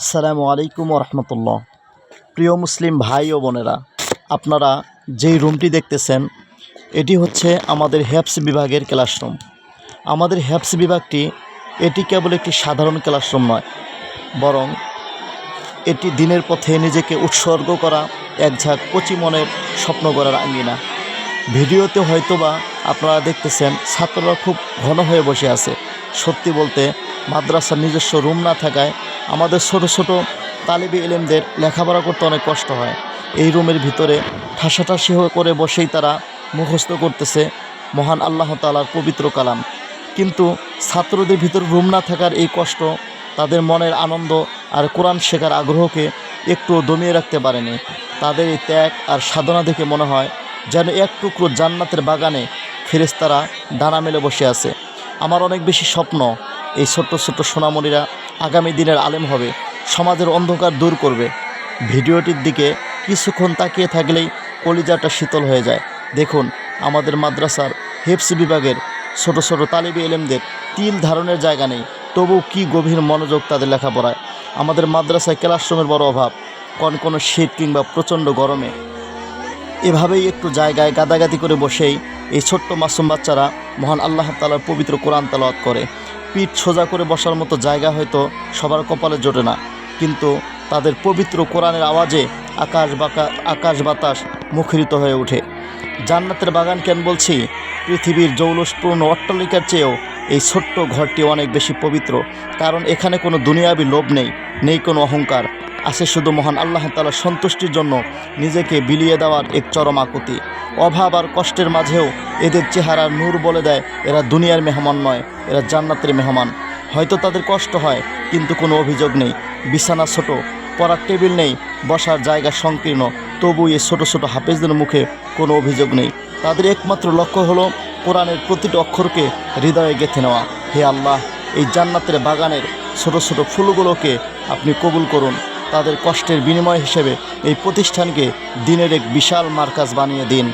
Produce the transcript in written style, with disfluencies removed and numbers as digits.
আসসালামু আলাইকুম রহমতুল্লাহ। প্রিয় মুসলিম ভাই ও বোনেরা, আপনারা যেই রুমটি দেখতেছেন এটি হচ্ছে আমাদের হেফজ বিভাগের ক্লাসরুম। আমাদের হেফজ বিভাগটি এটি কেবল একটি সাধারণ ক্লাসরুম নয়, বরং এটি দিনের পথে নিজেকে উৎসর্গ করা এক ঝাঁক কচি মনের স্বপ্ন গড়ার আঙ্গিনা। ভিডিওতে হয়তোবা আপনারা দেখতেছেন ছাত্ররা খুব ঘন হয়ে বসে আছে। সত্যি বলতে মাদ্রাসার নিজস্ব রুম না থাকায় আমাদের ছোট ছোট তালিবে ইলমদের লেখাপড়া করতে অনেক কষ্ট হয়। এই রুমের ভিতরে ঠাসাঠাসি করে বসেই তারা মুখস্থ করতেছে মহান আল্লাহ তাআলার পবিত্র কালাম। কিন্তু ছাত্রদের ভিতর রুম না থাকার এই কষ্ট তাদের মনের আনন্দ আর কোরআন শেখার আগ্রহকে একটু দমিয়ে রাখতে পারেনি। তাদের এই ত্যাগ আর সাধনা দেখে মনে হয় যেন এক টুকরো জান্নাতের বাগানে ফেরেশতারা ডানা মেলে বসে আছে। আমার অনেক বেশি স্বপ্ন এই ছোট্ট ছোট্ট সোনামণিরা আগামী দিনের আলেম হবে, সমাজের অন্ধকার দূর করবে। ভিডিওটির দিকে কিছুক্ষণ তাকিয়ে থাকলেই কলিজাটা শীতল হয়ে যায়। দেখুন, আমাদের মাদ্রাসার হেফজ বিভাগের ছোট ছোট তালিবে ইলমদের তিল ধারণের জায়গা নেই, তবু কি গভীর মনোযোগ তাদের লেখাপড়ায়। আমাদের মাদ্রাসায় ক্লাসরুমের বড় অভাব, কোনো শীত কিংবা প্রচণ্ড গরমে এভাবেই একটু জায়গায় গাদাগাদি করে বসেই এই ছোট্ট মাসুম বাচ্চারা মহান আল্লাহ তাআলার পবিত্র কোরআন তেলাওয়াত করে। পিঠ সোজা করে বসার মতো জায়গা হয়তো সবার কপালে জোটে না, কিন্তু তাদের পবিত্র কোরআনের আওয়াজে আকাশ বাতাস মুখরিত হয়ে ওঠে। জান্নাতের বাগান কেন বলছি? পৃথিবীর জৌলুসপূর্ণ অট্টালিকার চেয়েও এই ছোট্ট ঘরটি অনেক বেশি পবিত্র, কারণ এখানে কোনো দুনিয়াবি লোভ নেই কোনো অহংকার, আছে শুধু মহান আল্লাহ তাআলার সন্তুষ্টির জন্য নিজেকে বিলিয়ে দেওয়ার এক চরম আকুতি। অভাব আর কষ্টের মাঝেও এদের চেহারার নূর বলে দেয় এরা দুনিয়ার মেহমান নয়, এরা জান্নাতের মেহমান। হয়তো তাদের কষ্ট হয়, কিন্তু কোনো অভিযোগ নেই। বিছানা ছোট, পড়ার টেবিল নেই, বসার জায়গা সংকীর্ণ, তবু এই ছোট ছোট হাফেজদের মুখে কোনো অভিযোগ নেই। তাদের একমাত্র লক্ষ্য হলো কোরআনের প্রতিটি অক্ষরকে হৃদয়ে গেঁথে নেওয়া। হে আল্লাহ, এই জান্নাতের বাগানের ছোট ছোট ফুলগুলোকে আপনি কবুল করুন। তাদের কষ্টের বিনিময় হিসেবে এই প্রতিষ্ঠানকে দিনের এক বিশাল মার্কাজ বানিয়ে দিন।